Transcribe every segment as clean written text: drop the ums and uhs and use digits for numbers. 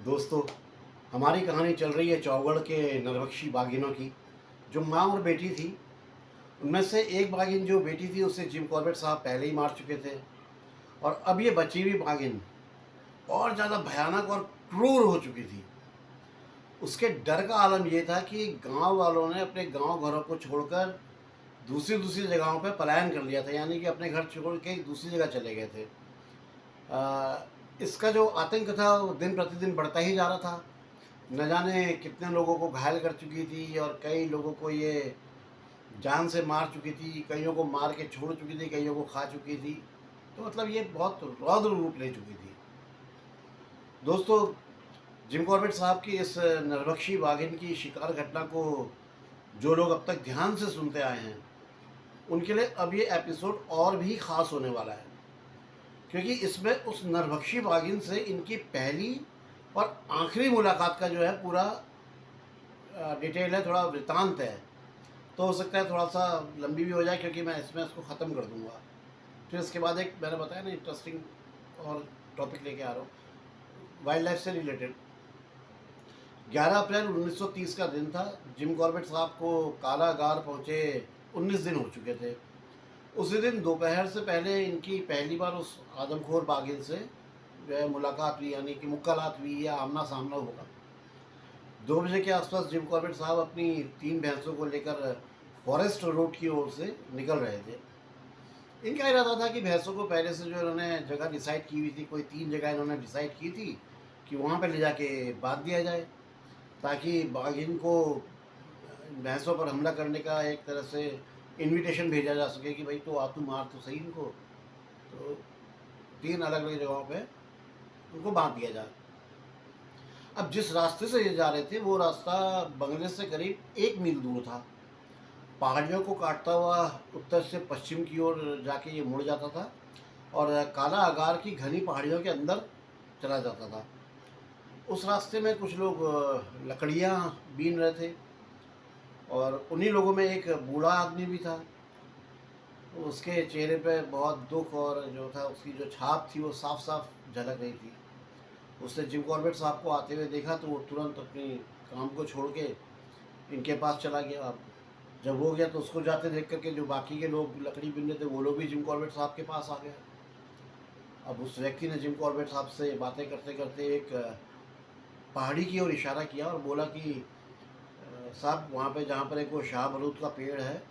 दोस्तों, हमारी कहानी चल रही है चौगढ़ के नरभक्षी बाघिनों की। जो माँ और बेटी थी, उनमें से एक बाघिन जो बेटी थी उसे जिम कॉर्बेट साहब पहले ही मार चुके थे। और अब ये बची हुई बाघिन और ज़्यादा भयानक और क्रूर हो चुकी थी। उसके डर का आलम यह था कि गांव वालों ने अपने गांव घरों को छोड़कर दूसरी दूसरी जगहों पर पलायन कर लिया था, यानी कि अपने घर छोड़ के दूसरी जगह चले गए थे। इसका जो आतंक था वो दिन प्रतिदिन बढ़ता ही जा रहा था। न जाने कितने लोगों को घायल कर चुकी थी और कई लोगों को ये जान से मार चुकी थी, कईयों को मार के छोड़ चुकी थी, कईयों को खा चुकी थी। तो मतलब ये बहुत रौद्र रूप ले चुकी थी। दोस्तों, जिम कॉर्बेट साहब की इस नरभक्षी बाघिन की शिकार घटना को जो लोग अब तक ध्यान से सुनते आए हैं, उनके लिए अब ये एपिसोड और भी ख़ास होने वाला है, क्योंकि इसमें उस नरभक्षी बाघिन से इनकी पहली और आखिरी मुलाकात का जो है पूरा डिटेल है, थोड़ा वृतांत है। तो हो सकता है थोड़ा सा लंबी भी हो जाए, क्योंकि मैं इसमें इसको ख़त्म कर दूंगा। फिर इसके बाद एक मैंने बताया ना इंटरेस्टिंग और टॉपिक लेके आ रहा हूँ वाइल्ड लाइफ से रिलेटेड। 11 अप्रैल 1930 का दिन था। जिम कॉर्बेट साहब को कारागार पहुँचे 19 दिन हो चुके थे। उसी दिन दोपहर से पहले इनकी पहली बार उस आदमखोर बाघिन से जो है मुलाकात हुई, यानी कि मुक्कालात हुई या आमना सामना हुआ। 2 बजे के आसपास जिम कॉर्बेट साहब अपनी 3 भैंसों को लेकर फॉरेस्ट रोड की ओर से निकल रहे थे। इनका इरादा था कि भैंसों को पहले से जो इन्होंने जगह डिसाइड की हुई थी, कोई 3 जगह इन्होंने डिसाइड की थी कि वहाँ पर ले जाके बांध दिया जाए, ताकि बाघिन को भैंसों पर हमला करने का एक तरह से इनविटेशन भेजा जा सके कि भाई तो आ, तू मार तो सही इनको। तो 3 अलग अलग जगहों पे उनको बांध दिया जाए। अब जिस रास्ते से ये जा रहे थे वो रास्ता बंगले से करीब 1 मील दूर था। पहाड़ियों को काटता हुआ उत्तर से पश्चिम की ओर जाके ये मुड़ जाता था और काला आगार की घनी पहाड़ियों के अंदर चला जाता था। उस रास्ते में कुछ लोग लकड़ियाँ बीन रहे थे और उन्हीं लोगों में एक बूढ़ा आदमी भी था। उसके चेहरे पे बहुत दुख और जो था उसकी जो छाप थी वो साफ साफ झलक रही थी। उसने जिम कॉर्बेट साहब को आते हुए देखा तो वो तुरंत अपनी काम को छोड़ के इनके पास चला गया। अब जब वो गया तो उसको जाते देख करके जो बाकी के लोग लकड़ी बीन रहे थे वो लोग भी जिम कॉर्बेट साहब के पास आ गए। अब उस व्यक्ति ने जिम कॉर्बेट साहब से बातें करते करते एक पहाड़ी की ओर इशारा किया और बोला कि साहब वहाँ पे जहाँ पर एक वो शाहबलूत का पेड़ है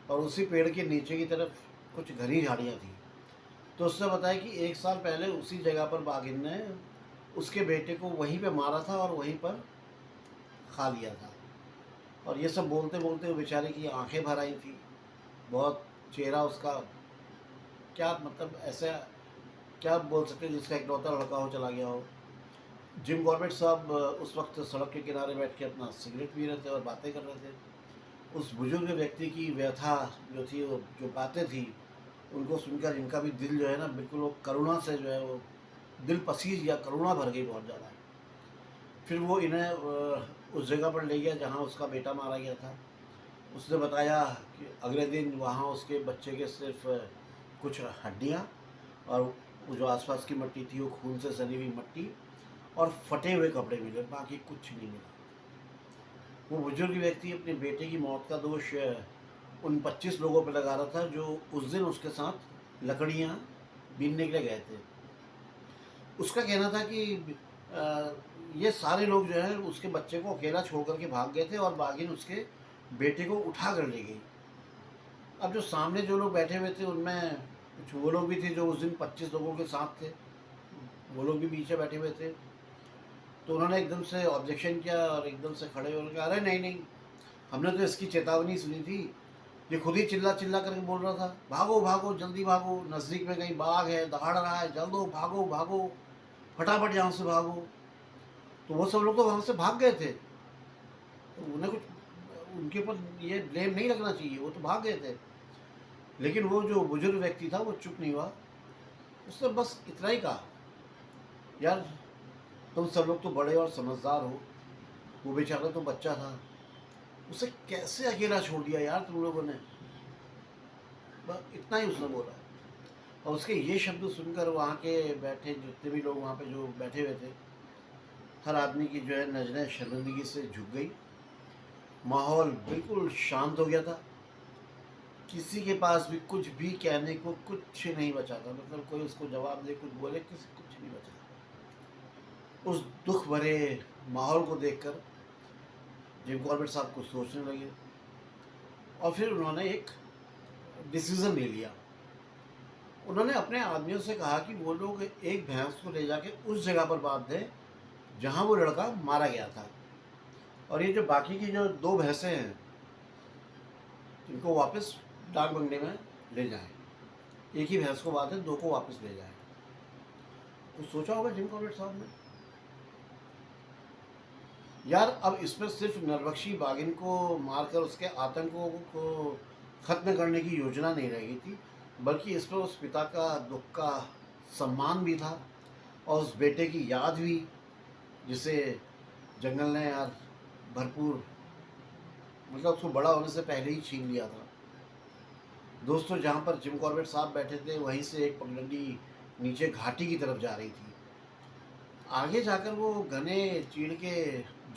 और उसी पेड़ के नीचे की तरफ कुछ घनी झाड़ियाँ थी। तो उसने बताया कि 1 साल पहले उसी जगह पर बाघिन ने उसके बेटे को वहीं पे मारा था और वहीं पर खा लिया था। और ये सब बोलते बोलते वो बेचारे की आंखें भर आई थी। बहुत चेहरा उसका, क्या मतलब ऐसा क्या बोल सकते हैं, जिसका इकलौता लड़का हो चला गया हो। जिम कॉर्बेट साहब उस वक्त सड़क के किनारे बैठ के अपना सिगरेट पी रहे थे और बातें कर रहे थे। उस बुजुर्ग व्यक्ति की व्यथा जो थी, वो जो बातें थी, उनको सुनकर इनका भी दिल जो है ना बिल्कुल वो करुणा से जो है वो दिल पसीज या करुणा भर गई बहुत ज़्यादा। फिर वो इन्हें उस जगह पर ले गया जहाँ उसका बेटा मारा गया था। उसने बताया कि अगले दिन वहाँ उसके बच्चे के सिर्फ कुछ हड्डियाँ और वो जो आसपास की मिट्टी थी वो खून से सनी हुई मिट्टी और फटे हुए कपड़े मिले, बाकी कुछ नहीं मिला। वो बुजुर्ग व्यक्ति अपने बेटे की मौत का दोष उन 25 लोगों पर लगा रहा था जो उस दिन उसके साथ लकड़ियाँ बीनने के लिए गए थे। उसका कहना था कि ये सारे लोग जो है उसके बच्चे को अकेला छोड़ करके भाग गए थे और बाघिन उसके बेटे को उठा कर ले गई। अब जो सामने जो लोग बैठे हुए थे उनमें कुछ वो लोग भी थे जो उस दिन 25 लोगों के साथ थे, वो लोग भी पीछे बैठे हुए थे। तो उन्होंने एकदम से ऑब्जेक्शन किया और एकदम से खड़े होकर कहा, अरे नहीं नहीं, हमने तो इसकी चेतावनी सुनी थी। ये खुद ही चिल्ला चिल्ला करके बोल रहा था, भागो भागो जल्दी भागो, नज़दीक में कहीं बाघ है, दहाड़ रहा है, जल्दो भागो भागो, फटाफट यहाँ से भागो। तो वो सब लोग तो वहाँ से भाग गए थे। तो उन्हें कुछ उनके ऊपर ये ब्लेम नहीं लगना चाहिए, वो तो भाग गए थे। लेकिन वो जो बुजुर्ग व्यक्ति था वो चुप नहीं हुआ। उसने बस इतना ही कहा, यार तुम सब लोग तो बड़े और समझदार हो, वो बेचारा तो बच्चा था, उसे कैसे अकेला छोड़ दिया यार तुम लोगों ने। बस इतना ही उसने बोला। और उसके ये शब्द सुनकर वहाँ के बैठे जितने भी लोग वहाँ पे जो बैठे हुए थे, हर आदमी की जो है नज़रें शर्मिंदगी से झुक गई। माहौल बिल्कुल शांत हो गया था। किसी के पास भी कुछ भी कहने को कुछ नहीं बचा था, मतलब कोई उसको जवाब दे, कुछ बोले, किसी कुछ नहीं बचा। उस दुख भरे माहौल को देखकर जिम कॉर्बेट साहब कुछ सोचने लगे और फिर उन्होंने एक डिसीज़न ले लिया। उन्होंने अपने आदमियों से कहा कि वो लोग एक भैंस को ले जाके उस जगह पर बांध दें जहाँ वो लड़का मारा गया था, और ये जो बाकी की जो 2 भैंसें हैं इनको वापस डाक बंगले में ले जाएं। एक ही भैंस को बांधें, 2 को वापस ले जाएं। कुछ सोचा होगा जिम कॉर्बेट साहब ने। यार अब इसमें सिर्फ नरबख्शी बागिन को मारकर उसके आतंकों को ख़त्म करने की योजना नहीं रहेगी थी, बल्कि इसमें उस पिता का दुख का सम्मान भी था और उस बेटे की याद भी, जिसे जंगल ने यार भरपूर, मतलब उसको बड़ा होने से पहले ही छीन लिया था। दोस्तों, जहाँ पर जिम कॉर्बेट साहब बैठे थे वहीं से एक पगडंडी नीचे घाटी की तरफ जा रही थी। आगे जाकर वो घने चीड़ के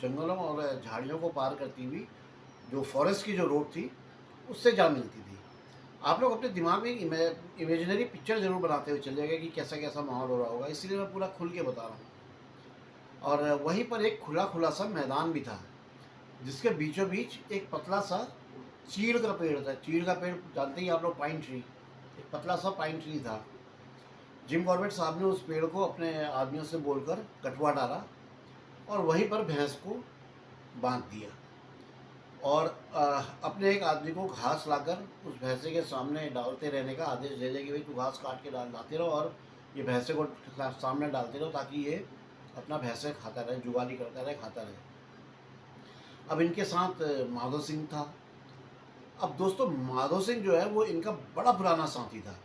जंगलों और झाड़ियों को पार करती हुई जो फॉरेस्ट की जो रोड थी उससे जा मिलती थी। आप लोग अपने दिमाग में इमेजिनरी पिक्चर जरूर बनाते हुए चलिएगा कि कैसा कैसा माहौल हो रहा होगा, इसीलिए मैं पूरा खुल के बता रहा हूँ। और वहीं पर एक खुला खुला सा मैदान भी था, जिसके बीचों बीच एक पतला सा चीड़ का पेड़ था। चीड़ का पेड़ जानते ही आप लोग, पाइन ट्री। एक पतला सा पाइन ट्री था। जिम कॉर्बेट साहब ने उस पेड़ को अपने आदमियों से बोलकर कटवा डाला और वहीं पर भैंस को बांध दिया और अपने एक आदमी को घास लाकर उस भैंसे के सामने डालते रहने का आदेश दे दिया कि भाई तू घास काट के लाते रहो और ये भैंसे को सामने डालते रहो, ताकि ये अपना भैंसे खाता रहे, जुगाली करता रहे, खाता रहे। अब इनके साथ माधो सिंह था। अब दोस्तों, माधो सिंह जो है वो इनका बड़ा पुराना साथी था,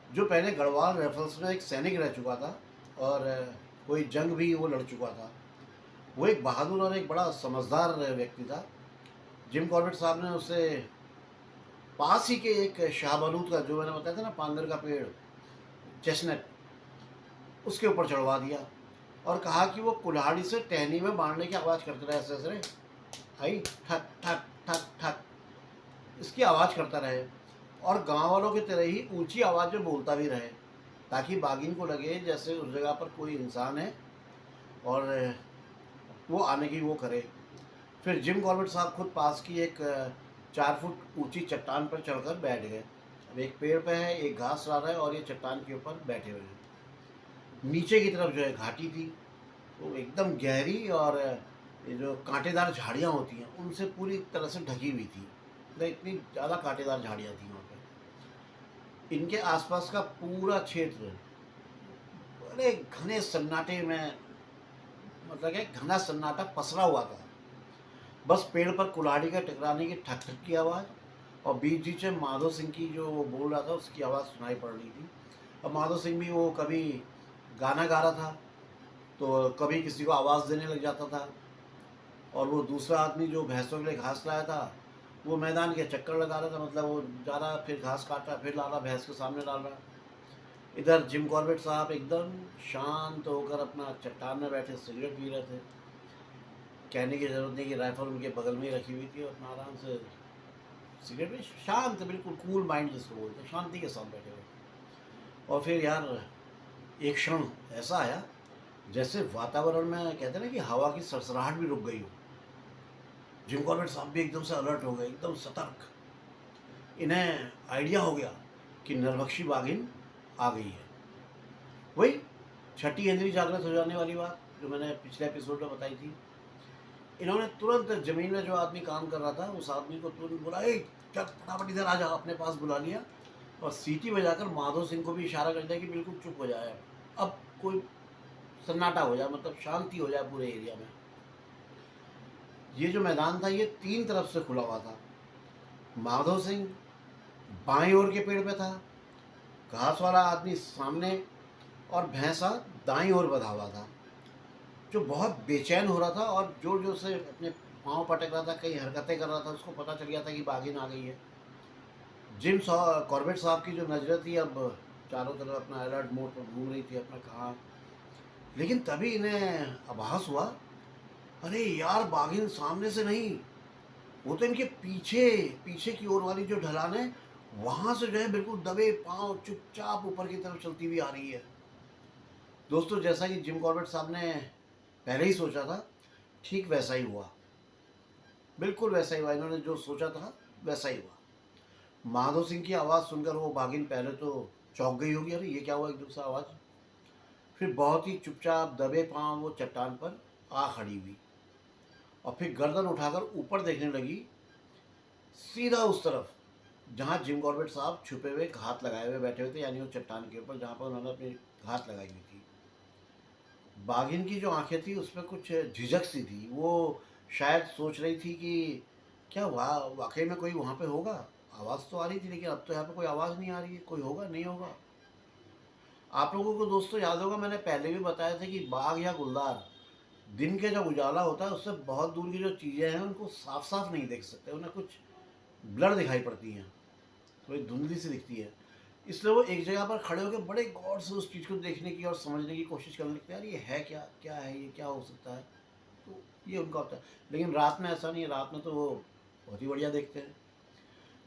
जो पहले गढ़वाल राइफल्स में एक सैनिक रह चुका था और कोई जंग भी वो लड़ चुका था। वो एक बहादुर और एक बड़ा समझदार व्यक्ति था। जिम कॉर्बेट साहब ने उसे पास ही के एक शाहबलूत का, जो मैंने बताया था ना, पांगर का पेड़, चेस्टनट, उसके ऊपर चढ़वा दिया और कहा कि वो कुल्हाड़ी से टहनी में बांधने की आवाज़ करते रहे, ऐसे ऐसे आई ठक ठक ठक ठक, इसकी आवाज़ करता रहे और गांव वालों की तरह ही ऊंची आवाज़ में बोलता भी रहे, ताकि बागिन को लगे जैसे उस जगह पर कोई इंसान है और वो आने की वो करे। फिर जिम कॉर्बेट साहब खुद पास की एक 4 फुट ऊंची चट्टान पर चढ़कर बैठ गए। अब एक पेड़ पे है, एक घास ला रहा है और ये चट्टान के ऊपर बैठे हुए हैं। नीचे की तरफ जो है घाटी थी, वो एकदम गहरी और ये जो कांटेदार झाड़ियाँ होती हैं उनसे पूरी तरह से ढकी हुई थी। मतलब इतनी ज़्यादा कांटेदार झाड़ियाँ थी वहाँ पे। इनके आसपास का पूरा क्षेत्र बड़े घने सन्नाटे में, मतलब कि घना सन्नाटा पसरा हुआ था। बस पेड़ पर कुल्हाड़ी का टकराने की ठक ठक की आवाज़ और बीच बीच में माधो सिंह की जो वो बोल रहा था उसकी आवाज़ सुनाई पड़ रही थी। अब माधो सिंह भी वो कभी गाना गा रहा था तो कभी किसी को आवाज़ देने लग जाता था, और वो दूसरा आदमी जो भैंसों के लिए घास लाया था वो मैदान के चक्कर लगा रहा था, मतलब वो जा रहा, फिर घास काट रहा, फिर ला रहा, भैंस के सामने डाल रहा। इधर जिम कॉर्बेट साहब एकदम शांत होकर अपना चट्टान में बैठे सिगरेट पी रहे थे। कहने की ज़रूरत नहीं कि राइफल उनके बगल में ही रखी हुई थी और अपना आराम से सिगरेट में शांत, बिल्कुल कूल माइंड जिसको बोलते हैं, शांति के साथ बैठे हुए। और फिर यार एक क्षण ऐसा आया जैसे वातावरण में कहते हैं ना कि हवा की सरसराहट भी रुक गई हो। जिम कॉर्बेट साहब भी एकदम से अलर्ट हो गए, एकदम सतर्क। इन्हें आइडिया हो गया कि नरबख्शी बागिन आ गई है। वही छठी इंद्री जागृत हो जाने वाली बात जो मैंने पिछले एपिसोड में बताई थी। इन्होंने तुरंत जमीन में जो आदमी काम कर रहा था उस आदमी को तुरंत बुला, चल फटाफट इधर आ जा, अपने पास बुला लिया और सीटी बजाकर माधो सिंह को भी इशारा कर दिया कि बिल्कुल चुप हो जाए, अब कोई सन्नाटा हो जाए, मतलब शांति हो जाए पूरे एरिया में। ये जो मैदान था ये 3 तरफ से खुला हुआ था। माधो सिंह बाईं ओर के पेड़ पे था, घास वाला आदमी सामने और भैंसा दाईं ओर बंधा हुआ था, जो बहुत बेचैन हो रहा था और जोर जोर से अपने पाँव पटक रहा था, कई हरकतें कर रहा था। उसको पता चल गया था कि बागिन आ गई है। जिम कॉर्बेट साहब की जो नज़रें थी अब चारों तरफ अपना अलर्ट मोड पर घूम रही थी, अपना कहाँ लेकिन तभी इन्हें आभास हुआ, अरे यार बाघिन सामने से नहीं, वो तो इनके पीछे, पीछे की ओर वाली जो ढलान है, वहाँ से जो है बिल्कुल दबे पाँव चुपचाप ऊपर की तरफ चलती हुई आ रही है। दोस्तों, जैसा कि जिम कॉर्बेट साहब ने पहले ही सोचा था, ठीक वैसा ही हुआ। बिल्कुल वैसा ही हुआ, इन्होंने जो सोचा था वैसा ही हुआ। माधो सिंह की आवाज़ सुनकर वो बाघिन पहले तो चौंक गई होगी, अरे ये क्या हुआ एकदम से आवाज़। फिर बहुत ही चुपचाप दबे पाँव वो चट्टान पर आ खड़ी हुई और फिर गर्दन उठाकर ऊपर देखने लगी, सीधा उस तरफ जहाँ जिम कॉर्बेट साहब छुपे हुए घात लगाए हुए बैठे हुए थे, यानी वो चट्टान के ऊपर जहाँ पर उन्होंने अपनी घात लगाई हुई थी। बाघिन की जो आंखें थी उसमें कुछ झिझक सी थी, वो शायद सोच रही थी कि क्या वाकई में कोई वहाँ पे होगा। आवाज़ तो आ रही थी लेकिन अब तो यहाँ पे कोई आवाज़ नहीं आ रही है, कोई होगा नहीं होगा। आप लोगों को दोस्तों याद होगा, मैंने पहले भी बताया था कि बाघ या गुलदार दिन के जब उजाला होता है उससे बहुत दूर की जो चीज़ें हैं उनको साफ साफ नहीं देख सकते, उन्हें कुछ ब्लर दिखाई पड़ती हैं, थोड़ी धुंधली सी दिखती है। इसलिए वो एक जगह पर खड़े होकर बड़े गौर से उस चीज़ को देखने की और समझने की कोशिश करने लगते हैं, यार ये है क्या, क्या है ये, क्या हो सकता है। तो ये उनका होता है। लेकिन रात में ऐसा नहीं है, रात में तो वो बहुत ही बढ़िया देखते हैं।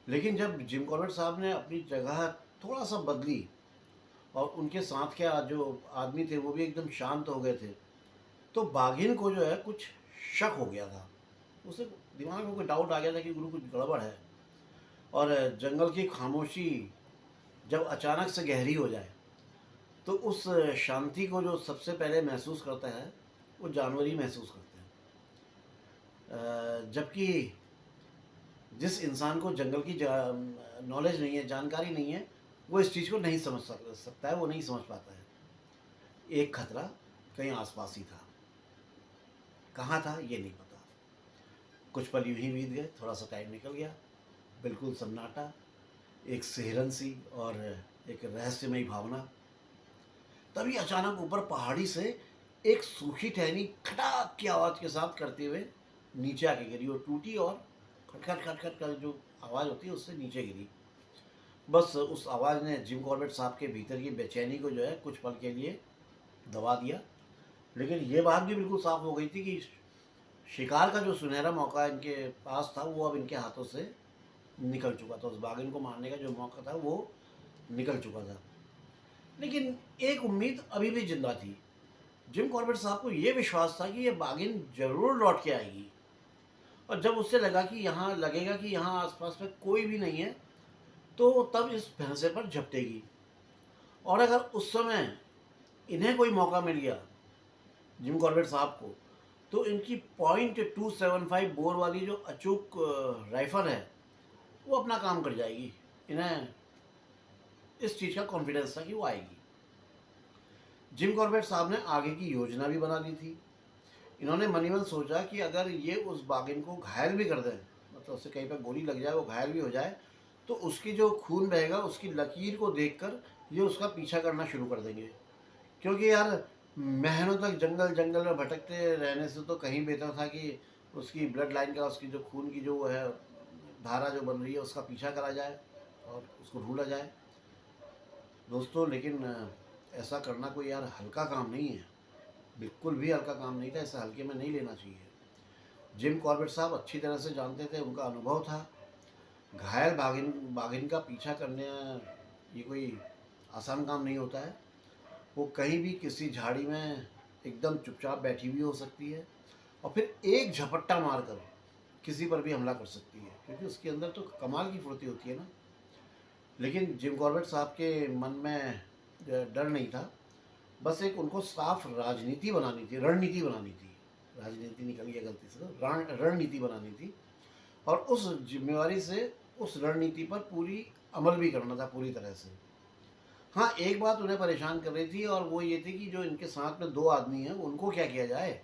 लेकिन जब जिम कॉर्बेट साहब ने अपनी जगह थोड़ा सा बदली और उनके साथ के जो आदमी थे वो भी एकदम शांत हो गए थे, तो बाघिन को जो है कुछ शक हो गया था। उसे दिमाग में कोई डाउट आ गया था कि गुरु कुछ गड़बड़ है। और जंगल की खामोशी जब अचानक से गहरी हो जाए तो उस शांति को जो सबसे पहले महसूस करता है वो जानवर ही महसूस करते हैं। जबकि जिस इंसान को जंगल की नॉलेज नहीं है, जानकारी नहीं है, वो इस चीज़ को नहीं समझ सकता है, वो नहीं समझ पाता है। एक खतरा कहीं आसपास ही था, कहाँ था ये नहीं पता। कुछ पल यूं ही बीत गए, थोड़ा सा टाइम निकल गया, बिल्कुल सन्नाटा, एक सिहरन सी और एक रहस्यमयी भावना। तभी अचानक ऊपर पहाड़ी से एक सूखी टहनी खटाक की आवाज़ के साथ करते हुए नीचे आके गिरी। वो टूटी और खटखट खटखट कर जो आवाज़ होती है उससे नीचे गिरी। बस उस आवाज़ ने जिम कॉर्बेट साहब के भीतर की बेचैनी को जो है कुछ पल के लिए दबा दिया। लेकिन ये बात भी बिल्कुल साफ हो गई थी कि शिकार का जो सुनहरा मौका इनके पास था वो अब इनके हाथों से निकल चुका था। उस बाघिन को मारने का जो मौका था वो निकल चुका था। लेकिन एक उम्मीद अभी भी जिंदा थी। जिम कॉर्बेट साहब को ये विश्वास था कि ये बाघिन जरूर लौट के आएगी। और जब उससे लगेगा कि यहाँ आसपास में कोई भी नहीं है, तो तब इस भैंसे पर झपटेगी। और अगर उस समय इन्हें कोई मौका मिल गया, जिम कॉर्बेट साहब को, तो इनकी .275 बोर वाली जो अचूक राइफल है वो अपना काम कर जाएगी। इन्हें इस चीज़ का कॉन्फिडेंस था कि वो आएगी। जिम कॉर्बेट साहब ने आगे की योजना भी बना ली थी। इन्होंने मन ही मन सोचा कि अगर ये उस बाघिन को घायल भी कर दें, मतलब उससे कहीं पर गोली लग जाए, वो घायल भी हो जाए, तो उसकी जो खून बहेगा उसकी लकीर को देखकर ये उसका पीछा करना शुरू कर देंगे। क्योंकि यार महीनों तक जंगल जंगल में भटकते रहने से तो कहीं बेहतर था कि उसकी ब्लड लाइन का, उसकी जो खून की जो वो है धारा जो बन रही है उसका पीछा करा जाए और उसको ढूंढा जाए। दोस्तों, लेकिन ऐसा करना कोई यार हल्का काम नहीं है, बिल्कुल भी हल्का काम नहीं था, ऐसा हल्के में नहीं लेना चाहिए। जिम कॉर्बेट साहब अच्छी तरह से जानते थे, उनका अनुभव था। घायल बाघिन बाघिन का पीछा करने ये कोई आसान काम नहीं होता है। वो कहीं भी किसी झाड़ी में एकदम चुपचाप बैठी हुई हो सकती है और फिर एक झपट्टा मारकर किसी पर भी हमला कर सकती है, क्योंकि उसके अंदर तो कमाल की फुर्ती होती है ना। लेकिन जिम कॉर्बेट साहब के मन में डर नहीं था, बस एक उनको साफ राजनीति बनानी थी, रणनीति बनानी थी। राजनीति निकल गया गलती से, तो रणनीति बनानी थी और उस जिम्मेवारी से उस रणनीति पर पूरी अमल भी करना था पूरी तरह से। हाँ, एक बात उन्हें परेशान कर रही थी और वो ये थी कि जो इनके साथ में 2 आदमी हैं उनको क्या किया जाए।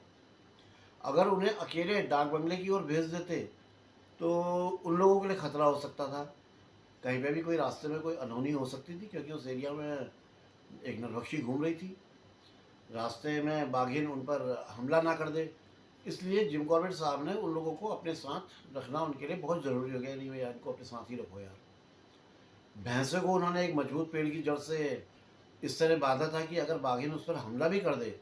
अगर उन्हें अकेले डाक बंगले की ओर भेज देते तो उन लोगों के लिए खतरा हो सकता था। कहीं पे भी कोई रास्ते में कोई अनहोनी हो सकती थी, क्योंकि उस एरिया में एक नरभक्षी घूम रही थी। रास्ते में बाघिन उन पर हमला ना कर दे, इसलिए जिम कॉर्बेट साहब ने उन लोगों को अपने साथ रखना उनके लिए बहुत ज़रूरी हो गया। नहीं भैया, इनको अपने साथ ही रखो यार। भैंसे को उन्होंने एक मजबूत पेड़ की जड़ से इस तरह बांधा था कि अगर बाघिन उस पर हमला भी कर दे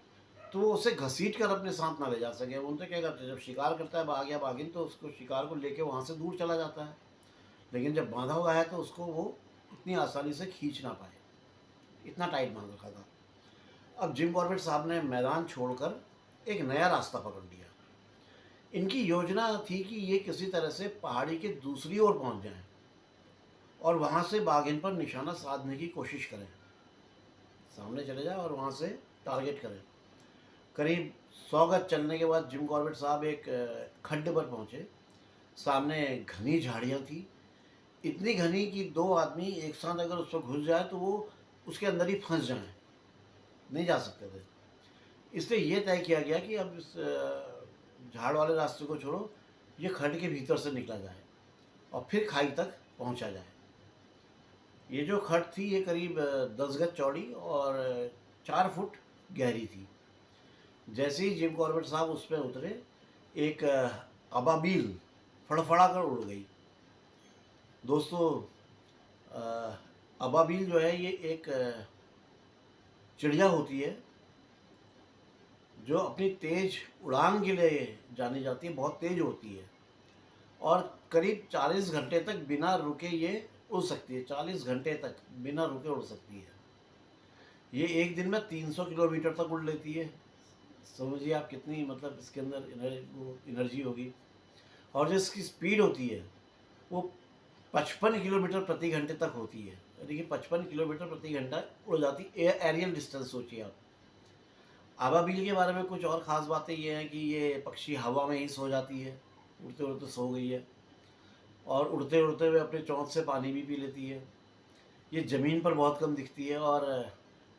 तो वो उसे घसीट कर अपने साथ ना ले जा सके। वो उनसे क्या करते हैं, जब शिकार करता है बाघ या बाघिन तो उसको शिकार को लेके वहाँ से दूर चला जाता है, लेकिन जब बांधा हुआ है तो उसको वो इतनी आसानी से खींच ना पाए, इतना टाइट बांध रखा था। अब जिम कॉर्बेट साहब ने मैदान छोड़कर एक नया रास्ता पकड़ लिया। इनकी योजना थी कि ये किसी तरह से पहाड़ी के दूसरी ओर पहुंच जाएं और वहां से बाघिन पर निशाना साधने की कोशिश करें, सामने चले जाए और वहां से टारगेट करें। करीब 100 गज चलने के बाद जिम कॉर्बेट साहब एक खड्डे पर पहुंचे। सामने घनी झाड़ियां थी, इतनी घनी कि 2 आदमी एक साथ अगर उस पर घुस जाए तो वो उसके अंदर ही फंस जाएं, नहीं जा सकते थे। इसलिए ये तय किया गया कि अब इस झाड़ वाले रास्ते को छोड़ो, ये खड्ड के भीतर से निकला जाए और फिर खाई तक पहुंचा जाए। ये जो खड्ड थी ये करीब 10 गज चौड़ी और 4 फुट गहरी थी। जैसे ही जिम कॉर्बेट साहब उस पर उतरे, एक अबाबील फड़फड़ा कर उड़ गई। दोस्तों, अबाबील जो है ये एक चिड़िया होती है जो अपनी तेज उड़ान के लिए जानी जाती है, बहुत तेज होती है और करीब 40 घंटे तक बिना रुके ये उड़ सकती है। 40 घंटे तक बिना रुके उड़ सकती है। ये एक दिन में 300 किलोमीटर तक उड़ लेती है। समझिए आप कितनी, मतलब इसके अंदर एनर्जी होगी। और जो इसकी स्पीड होती है वो 55 किलोमीटर प्रति घंटे तक होती है, यानी कि 55 किलोमीटर प्रति घंटा उड़ जाती है। एरियल डिस्टेंस सोचिए आप। आबाबील के बारे में कुछ और ख़ास बातें ये हैं कि ये पक्षी हवा में ही सो जाती है, उड़ते उड़ते सो गई है और उड़ते उड़ते हुए अपने चोंच से पानी भी पी लेती है। ये ज़मीन पर बहुत कम दिखती है और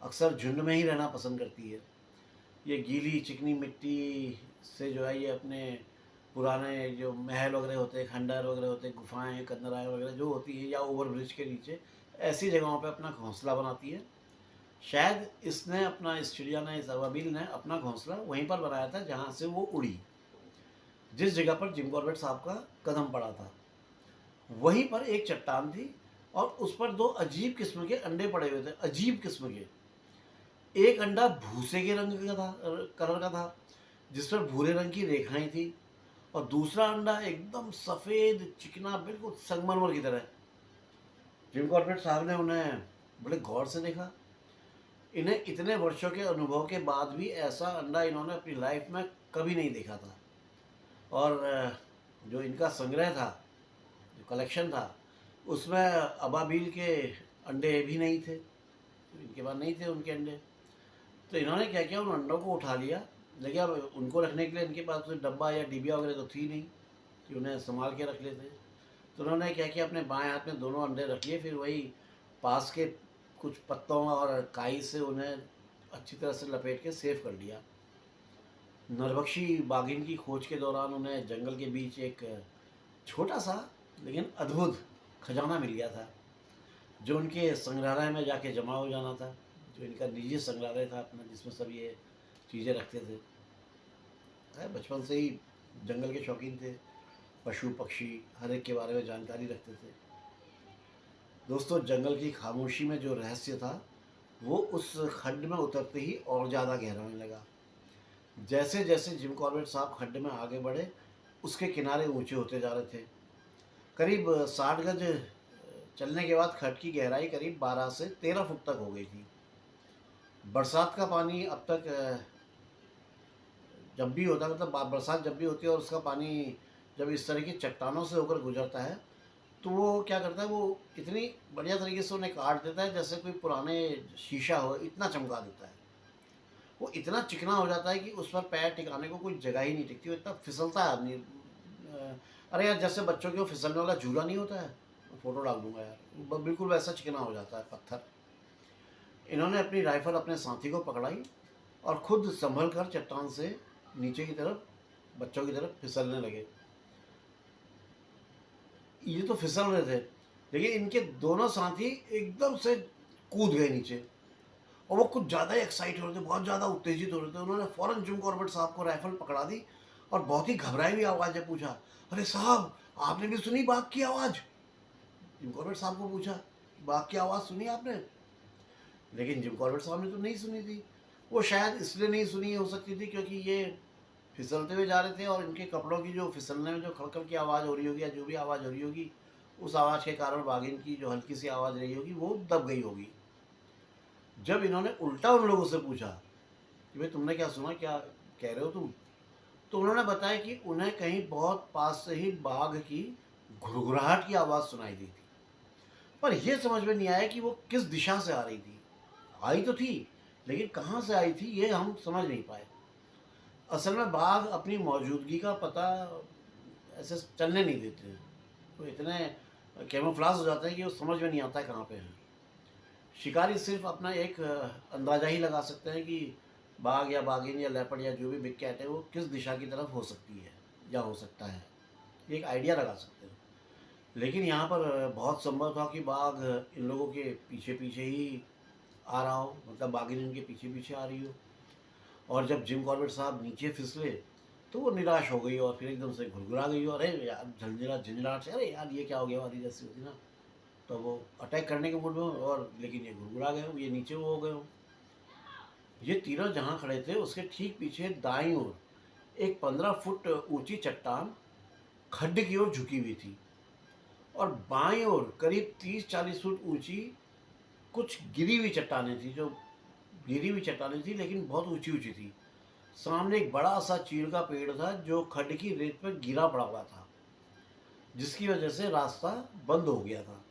अक्सर झुंड में ही रहना पसंद करती है। ये गीली चिकनी मिट्टी से जो है ये अपने पुराने जो महल वगैरह होते हैं, खंडर वगैरह होते हैं, गुफाएं, कंदराएँ वगैरह जो होती है या ओवर ब्रिज के नीचे, ऐसी जगहों पे अपना घोंसला बनाती है। शायद इसने अपना, इस चिड़िया ने, इस अबाबील ने अपना घोंसला वहीं पर बनाया था जहाँ से वो उड़ी। जिस जगह पर जिम कॉर्बेट साहब का कदम पड़ा था वहीं पर एक चट्टान थी और उस पर 2 अजीब किस्म के अंडे पड़े हुए थे, अजीब किस्म के। एक अंडा भूसे के रंग का था, कलर का था, जिस पर भूरे रंग की रेखाएं थी, और दूसरा अंडा एकदम सफ़ेद चिकना, बिल्कुल संगमरमर की तरह। जिम कॉर्बेट साहब ने उन्हें बड़े गौर से देखा। इन्हें इतने वर्षों के अनुभव के बाद भी ऐसा अंडा इन्होंने अपनी लाइफ में कभी नहीं देखा था। और जो इनका संग्रह था, जो कलेक्शन था, उसमें अबाबील के अंडे भी नहीं थे, इनके पास नहीं थे उनके अंडे। तो इन्होंने क्या किया, उन अंडों को उठा लिया, लेकिन अब उनको रखने के लिए इनके पास कोई डब्बा या डिबिया वगैरह तो थी नहीं कि उन्हें संभाल के रख लेते। तो उन्होंने क्या किया, अपने बाएं हाथ में दोनों अंडे रख लिए, फिर वही पास के कुछ पत्तों और काई से उन्हें अच्छी तरह से लपेट के सेव कर लिया। नरभक्षी बाघिन की खोज के दौरान उन्हें जंगल के बीच एक छोटा सा लेकिन अद्भुत खजाना मिल गया था, जो उनके संग्रहालय में जाके जमा हो जाना था, जो इनका निजी संग्रहालय था अपना, जिसमें सब ये चीज़ें रखते थे। बचपन से ही जंगल के शौकीन थे, पशु पक्षी हर एक के बारे में जानकारी रखते थे। दोस्तों, जंगल की खामोशी में जो रहस्य था वो उस खड्ड में उतरते ही और ज़्यादा गहरा होने लगा। जैसे जैसे जिम कॉर्बेट साहब खड्ड में आगे बढ़े, उसके किनारे ऊंचे होते जा रहे थे। करीब 60 गज चलने के बाद खड्ड की गहराई करीब 12 से 13 फुट तक हो गई थी। बरसात का पानी अब तक जब भी होता है, मतलब बरसात जब भी होती है और उसका पानी जब इस तरह की चट्टानों से होकर गुजरता है तो वो क्या करता है, वो इतनी बढ़िया तरीके से उन्हें काट देता है जैसे कोई पुराने शीशा हो, इतना चमका देता है। वो इतना चिकना हो जाता है कि उस पर पैर टिकाने को कोई जगह ही नहीं टिकती, वो इतना फिसलता है आदमी। अरे यार, जैसे बच्चों के वो फिसलने वाला झूला नहीं होता है, फ़ोटो डाल दूंगा यार, बिल्कुल वैसा चिकना हो जाता है पत्थर। इन्होंने अपनी राइफल अपने साथी को पकड़ाई और खुद संभल कर चट्टान से नीचे की तरफ, बच्चों की तरफ फिसलने लगे। ये तो फिसल रहे थे, लेकिन इनके दोनों साथी एकदम से कूद गए नीचे और वो कुछ ज़्यादा ही एक्साइट हो रहे थे, बहुत ज़्यादा उत्तेजित हो रहे थे। उन्होंने फ़ौरन जिम कॉर्बेट साहब को राइफल पकड़ा दी और बहुत ही घबराई हुई आवाज़ में पूछा, अरे साहब, आपने भी सुनी बाघ की आवाज़? जिम कॉर्बेट साहब को पूछा, बाघ की आवाज़ सुनी आपने? लेकिन जिम कॉर्बेट साहब ने तो नहीं सुनी थी। वो शायद इसलिए नहीं सुनी हो सकती थी क्योंकि ये फिसलते हुए जा रहे थे और इनके कपड़ों की जो फिसलने में जो खड़खड़ की आवाज़ हो रही होगी या जो भी आवाज़ हो रही होगी, उस आवाज़ के कारण बाघिन की जो हल्की सी आवाज़ रही होगी वो दब गई होगी। जब इन्होंने उल्टा उन लोगों से पूछा कि भाई तुमने क्या सुना, क्या कह रहे हो तुम, तो उन्होंने बताया कि उन्हें कहीं बहुत पास से ही बाघ की घुरघुराहट की आवाज़ सुनाई दी थी, पर यह समझ में नहीं आया कि वो किस दिशा से आ रही थी। आई तो थी, लेकिन कहाँ से आई थी ये हम समझ नहीं पाए। असल में बाघ अपनी मौजूदगी का पता ऐसे चलने नहीं देते हैं, वो इतने कैमोफ्लाज हो जाते हैं कि वो समझ में नहीं आता है कहाँ पे हैं। शिकारी सिर्फ अपना एक अंदाज़ा ही लगा सकते हैं कि बाघ या बाघिन या लेपर्ड या जो भी बिग कैट है वो किस दिशा की तरफ हो सकती है या हो सकता है, ये एक आइडिया लगा सकते हैं। लेकिन यहाँ पर बहुत संभव था कि बाघ इन लोगों के पीछे पीछे ही आ रहा हो, मतलब बाघिन इनके पीछे पीछे आ रही हो। और जब जिम कॉर्बेट साहब नीचे फिसले तो वो निराश हो गई और फिर एकदम से घुरघुरा गई और अरे यार झंझनाहट से, अरे यार ये क्या हो गया वाली जैसी होती ना, तो वो अटैक करने के मूड में और लेकिन ये घुरघुरा गए हो, ये नीचे वो हो गए हो। ये तीनों जहाँ खड़े थे उसके ठीक पीछे दाईं ओर एक 15 फुट ऊंची चट्टान खड्ड की ओर झुकी हुई थी और बाईं ओर करीब 30-40 फुट ऊंची कुछ गिरी हुई चट्टानें थी, जो गिरी हुई चट्टानें थी लेकिन बहुत ऊंची ऊंची थी। सामने एक बड़ा सा चीड़ का पेड़ था जो खड्ड की रेत पर गिरा पड़ा हुआ था, जिसकी वजह से रास्ता बंद हो गया था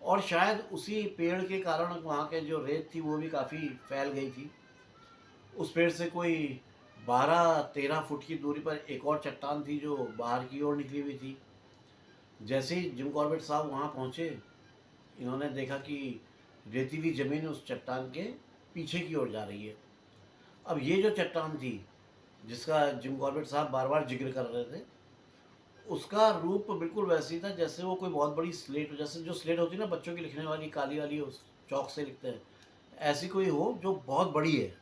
और शायद उसी पेड़ के कारण वहाँ के जो रेत थी वो भी काफ़ी फैल गई थी। उस पेड़ से कोई 12-13 फुट की दूरी पर एक और चट्टान थी जो बाहर की ओर निकली हुई थी। जैसे ही जिम कॉर्बेट साहब वहाँ पहुँचे, इन्होंने देखा कि रेतीली ज़मीन उस चट्टान के पीछे की ओर जा रही है। अब ये जो चट्टान थी जिसका जिम कॉर्बेट साहब बार बार जिक्र कर रहे थे, उसका रूप बिल्कुल वैसे ही था जैसे वो कोई बहुत बड़ी स्लेट हो, जैसे जो स्लेट होती है ना बच्चों की लिखने वाली काली वाली, उस चौक से लिखते हैं, ऐसी कोई हो जो बहुत बड़ी है,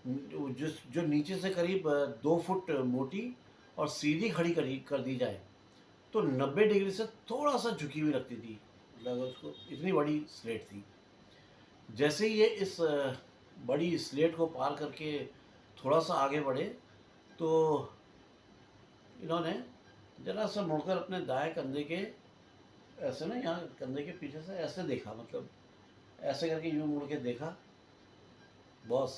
जो नीचे से करीब 2 फुट मोटी और सीधी खड़ी कर दी जाए तो 90 डिग्री से थोड़ा सा झुकी हुई लगती थी, मतलब उसको इतनी बड़ी स्लेट थी। जैसे ही ये इस बड़ी स्लेट को पार करके थोड़ा सा आगे बढ़े तो इन्होंने जरा सा मुड़कर अपने दाएं कंधे के ऐसे ना, यहाँ कंधे के पीछे से ऐसे देखा, मतलब ऐसे करके यूँ मुड़ के देखा, बॉस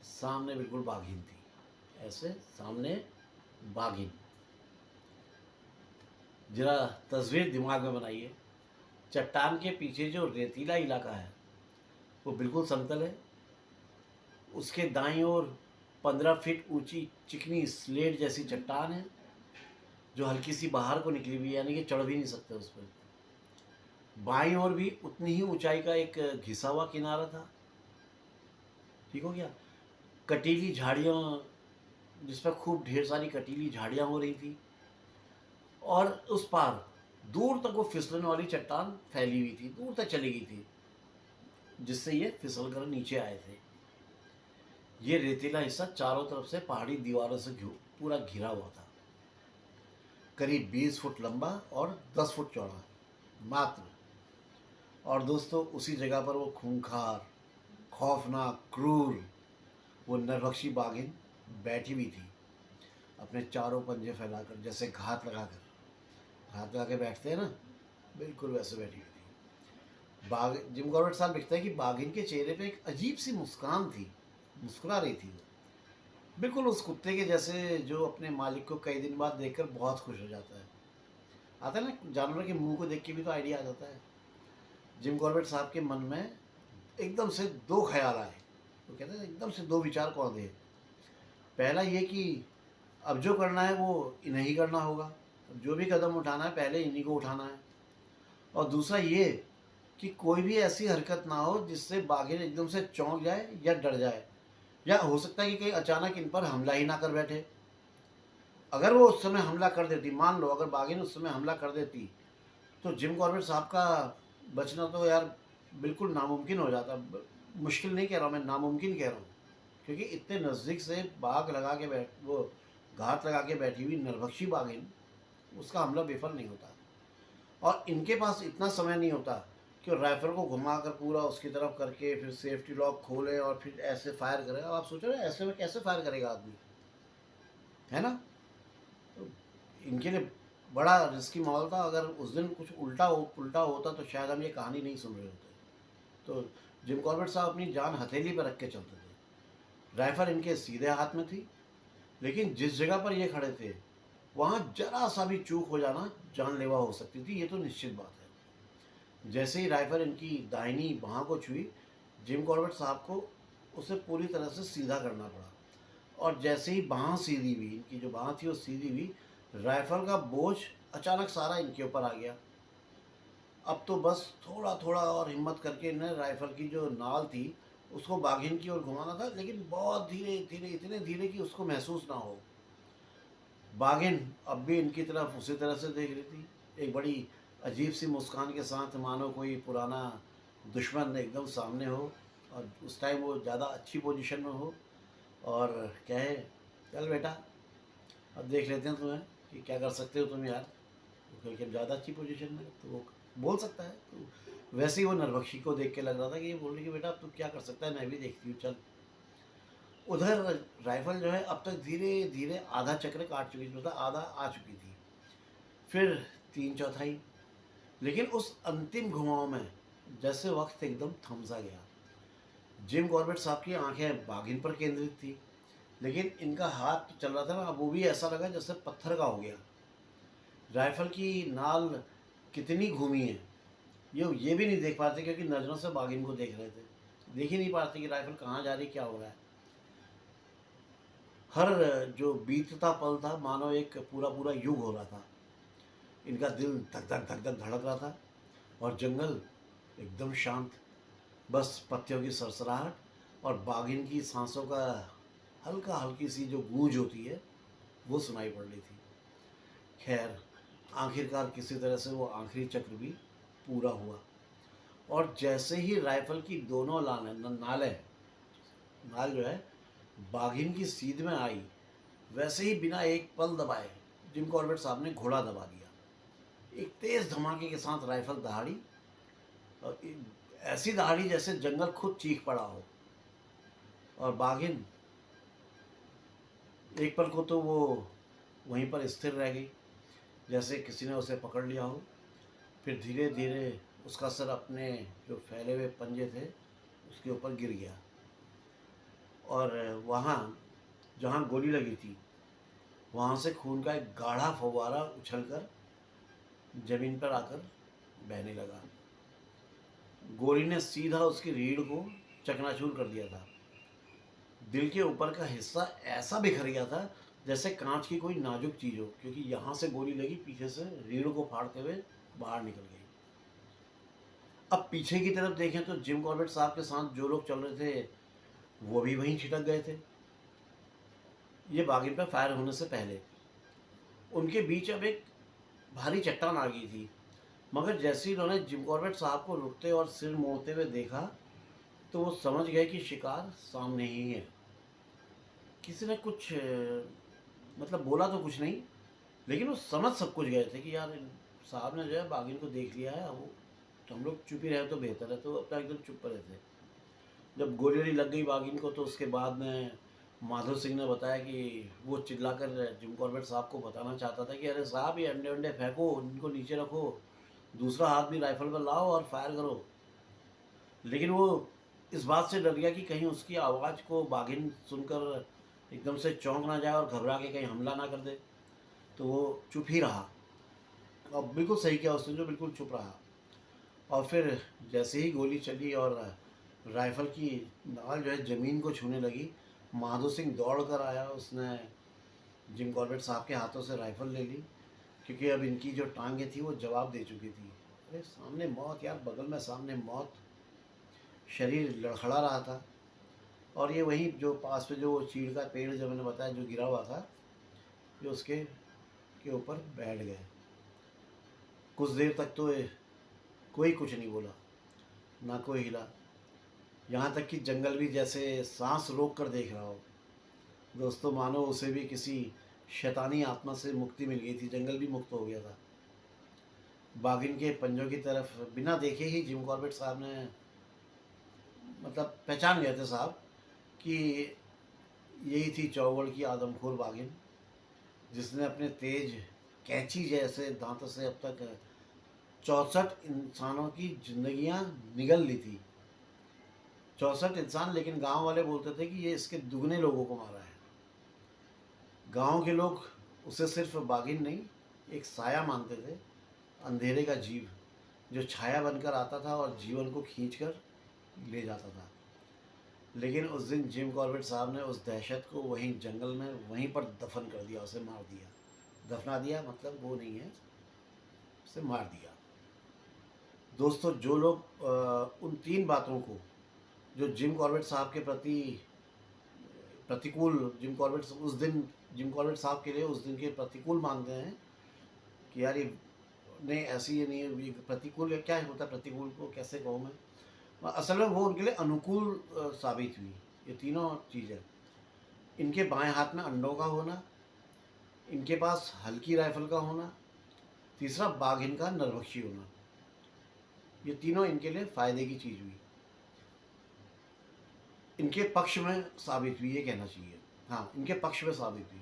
सामने बिल्कुल बाघिन थी, ऐसे सामने बाघिन। जरा तस्वीर दिमाग में बनाइए, चट्टान के पीछे जो रेतीला इलाका है वो बिल्कुल समतल है, उसके दाईं ओर 15 फीट ऊंची चिकनी स्लेट जैसी चट्टान है जो हल्की सी बाहर को निकली हुई है, यानी कि चढ़ भी नहीं सकते उस पर। बाईं ओर भी उतनी ही ऊंचाई का एक घिसा हुआ किनारा था, ठीक हो गया, कटीली झाड़ियाँ जिस पर खूब ढेर सारी कटीली झाड़ियाँ हो रही थी और उस पार दूर तक वो फिसलने वाली चट्टान फैली हुई थी, दूर तक चली गई थी, जिससे ये फिसल कर नीचे आए थे। ये रेतीला हिस्सा चारों तरफ से पहाड़ी दीवारों से पूरा घिरा हुआ था, करीब 20 फुट लंबा और 10 फुट चौड़ा मात्र। और दोस्तों उसी जगह पर वो खूंखार, खौफनाक, क्रूर वो नरभक्षी बाघिन बैठी हुई थी, अपने चारों पंजे फैलाकर, जैसे घात लगा के बैठते हैं ना, बिल्कुल वैसे बैठी हुई थी। बाघ जिम कॉर्बेट साहब लिखते हैं कि बाघिन के चेहरे पे एक अजीब सी मुस्कान थी, मुस्कुरा रही थी वो, बिल्कुल उस कुत्ते के जैसे जो अपने मालिक को कई दिन बाद देखकर बहुत खुश हो जाता है। आता है ना, जानवर के मुंह को देख के भी तो आइडिया आ जाता है। जिम कॉर्बेट साहब के मन में एकदम से दो ख्याल आए, वो कहते हैं एकदम से दो विचार को आए। पहला ये कि अब जो करना है वो इन्हें ही करना होगा, जो भी कदम उठाना है पहले इन्हीं को उठाना है। और दूसरा ये कि कोई भी ऐसी हरकत ना हो जिससे बाघिन एकदम से चौंक जाए या डर जाए, या हो सकता है कि कहीं अचानक इन पर हमला ही ना कर बैठे। अगर वो उस समय हमला कर देती, मान लो अगर बाघिन उस समय हमला कर देती, तो जिम कॉर्बेट साहब का बचना तो यार बिल्कुल नामुमकिन हो जाता। मुश्किल नहीं कह रहा हूँ मैं, नामुमकिन कह रहा हूँ, क्योंकि इतने नज़दीक से बाघ लगा के वो घात लगा के बैठी हुई नरभक्षी बाघिन, उसका हमला विफल नहीं होता। और इनके पास इतना समय नहीं होता कि राइफ़ल को घुमाकर पूरा उसकी तरफ करके फिर सेफ्टी लॉक खोलें और फिर ऐसे फायर करें। अब आप सोच रहे हैं ऐसे में कैसे फायर करेगा आदमी, है ना? तो इनके लिए बड़ा रिस्की माहौल था। अगर उस दिन कुछ उल्टा होता तो शायद हम ये कहानी नहीं सुन रहे होते। तो जिम कॉर्बेट साहब अपनी जान हथेली पर रख के चलते थे। राइफ़ल इनके सीधे हाथ में थी, लेकिन जिस जगह पर ये खड़े थे, वहाँ ज़रा सा भी चूक हो जाना जानलेवा हो सकती थी, ये तो निश्चित बात है। जैसे ही राइफ़ल इनकी दाहिनी बाँह को छुई, जिम कॉर्बेट साहब को उसे पूरी तरह से सीधा करना पड़ा। और जैसे ही बाँह सीधी हुई, इनकी जो बाँह थी वो सीधी हुई, राइफ़ल का बोझ अचानक सारा इनके ऊपर आ गया। अब तो बस थोड़ा-थोड़ा और हिम्मत करके इन्हें राइफ़ल की जो नाल थी, उसको बाघिन की ओर घुमाना था, लेकिन बहुत धीरे-धीरे, इतने धीरे कि उसको महसूस ना हो। बाघिन अब भी इनकी तरफ उसी तरह से देख रही थी, एक बड़ी अजीब-सी मुस्कान के साथ, मानो कोई पुराना दुश्मन एकदम सामने हो और उस टाइम वो ज़्यादा अच्छी पोज़ीशन में हो और कहे, "चल बेटा, अब देख लेते हैं तुम्हें कि क्या कर सकते हो तुम यार।" क्योंकि अब ज़्यादा अच्छी पोज़ीशन में है, तो वो बोल सकता है। तो वैसे ही वो नरभक्षी को देख के लग रहा था कि ये बोल रही कि बेटा अब तू क्या कर सकता है, मैं भी देखती हूँ, चल। उधर राइफ़ल जो है अब तक धीरे-धीरे आधा चक्र काट चुकी थी, मतलब आधा आ चुकी थी। फिर 3/4, लेकिन उस अंतिम घुमाव में जैसे वक़्त एकदम थम सा गया। जिम कॉर्बेट साहब की आँखें बाघिन पर केंद्रित थी, लेकिन इनका हाथ चल रहा था ना, वो भी ऐसा लगा जैसे पत्थर का हो गया। राइफ़ल की नाल कितनी घूमी है, ये भी नहीं देख पा रहे थे, क्योंकि नज़रों से बाघिन को देख रहे थे। देख ही नहीं पा रहे थे कि राइफ़ल कहाँ जा रही है, क्या हो रहा है। हर जो बीतता पल था मानो एक पूरा-पूरा युग हो रहा था। इनका दिल धक-धक धक-धक धड़क रहा था और जंगल एकदम शांत। बस पत्तियों की सरसराहट और बाघिन की साँसों का हल्की सी जो गूंज होती है, वो सुनाई पड़ रही थी। खैर, आखिरकार किसी तरह से वो आखिरी चक्र भी पूरा हुआ और जैसे ही राइफ़ल की दोनों नाल जो है बाघिन की सीध में आई, वैसे ही बिना एक पल दबाए जिम कॉर्बेट साहब ने घोड़ा दबा दिया। एक तेज़ धमाके के साथ राइफ़ल दहाड़ी और ऐसी दहाड़ी जैसे जंगल खुद चीख पड़ा हो। और बाघिन एक पल को तो वो वहीं पर स्थिर रह गई, जैसे किसी ने उसे पकड़ लिया हो। फिर धीरे-धीरे उसका सर अपने जो फैले हुए पंजे थे, उसके ऊपर गिर गया और वहाँ जहाँ गोली लगी थी, वहाँ से खून का एक गाढ़ा फव्वारा उछलकर ज़मीन पर आकर बहने लगा। गोली ने सीधा उसकी रीढ़ को चकनाचूर कर दिया था। दिल के ऊपर का हिस्सा ऐसा बिखर गया था जैसे कांच की कोई नाजुक चीज़ हो, क्योंकि यहाँ से गोली लगी, पीछे से रीढ़ को फाड़ते हुए बाहर निकल गई। अब पीछे की तरफ देखें तो जिम कॉर्बेट साहब के साथ जो लोग चल रहे थे, वो भी वहीं छिटक गए थे। ये बागी पर फायर होने से पहले उनके बीच अब एक भारी चट्टान आ गई थी, मगर जैसे ही उन्होंने जिम कॉर्बेट साहब को रुकते और सिर मोड़ते हुए देखा, तो वो समझ गए कि शिकार सामने ही है। किसी ने कुछ मतलब बोला तो कुछ नहीं, लेकिन वो समझ सब कुछ गए थे कि यार साहब ने जो है बाघिन को देख लिया है, वो तो हम लोग चुप ही रहे तो बेहतर है। तो अपना एकदम चुप रहे थे। जब गोली वोली लग गई बाघिन को, तो उसके बाद में माधव सिंह ने बताया कि वो चिल्लाकर जिम कॉर्बेट साहब को बताना चाहता था कि अरे साहब, ये अंडे अंडे फेंको, इनको नीचे रखो, दूसरा हाथ भी राइफल पर लाओ और फायर करो। लेकिन वो इस बात से डर गया कि कहीं उसकी आवाज़ को बाघिन सुनकर एकदम से चौंक ना जाए और घबरा के कहीं हमला ना कर दे। तो वो चुप ही रहा। अब बिल्कुल सही किया उसने, जो बिल्कुल चुप रहा। और फिर जैसे ही गोली चली और राइफ़ल की नाल जो है ज़मीन को छूने लगी, माधो सिंह दौड़ कर आया। उसने जिम कॉर्बेट साहब के हाथों से राइफ़ल ले ली, क्योंकि अब इनकी जो टांगें थी वो जवाब दे चुकी थी। अरे सामने मौत यार, बगल में सामने मौत। शरीर लड़खड़ा रहा था और ये वहीं जो पास में जो चीड़ का पेड़ जो मैंने बताया जो गिरा हुआ था, ये उसके के ऊपर बैठ गए। कुछ देर तक तो कोई कुछ नहीं बोला, ना कोई हिला। यहाँ तक कि जंगल भी जैसे सांस रोक कर देख रहा हो। दोस्तों, मानो उसे भी किसी शैतानी आत्मा से मुक्ति मिल गई थी, जंगल भी मुक्त हो गया था। बाघिन के पंजों की तरफ बिना देखे ही जिम कॉर्बेट साहब ने मतलब पहचान गए थे साहब कि यही थी चौगढ़ की आदमखोर बाघिन, जिसने अपने तेज कैंची जैसे दांतों से अब तक 64 इंसानों की जिंदगियां निगल ली थी। 64 इंसान, लेकिन गांव वाले बोलते थे कि ये इसके दुगने लोगों को मारा है। गांव के लोग उसे सिर्फ बाघिन नहीं, एक साया मानते थे, अंधेरे का जीव जो छाया बनकर आता था और जीवन को खींचकर ले जाता था। लेकिन उस दिन जिम कॉर्बेट साहब ने उस दहशत को वहीं जंगल में वहीं पर दफन कर दिया, उसे मार दिया। दफना दिया मतलब वो नहीं है, उसे मार दिया। दोस्तों, जो लोग उन 3 बातों को, जो जिम कॉर्बेट साहब के प्रति प्रतिकूल, जिम कॉर्बेट साहब के लिए उस दिन के प्रतिकूल मानते हैं कि यार ये नहीं, ऐसी ये नहीं है, ये प्रतिकूल है, क्या होता है प्रतिकूल को कैसे कहूँ मैं, असल में वो उनके लिए अनुकूल साबित हुई। ये तीनों चीज़ें, इनके बाएं हाथ में अंडों का होना, इनके पास हल्की राइफल का होना, तीसरा बाघिन का नरभक्षी होना, ये तीनों इनके लिए फ़ायदे की चीज़ हुई, इनके पक्ष में साबित हुई, ये कहना चाहिए। हाँ, इनके पक्ष में साबित हुई,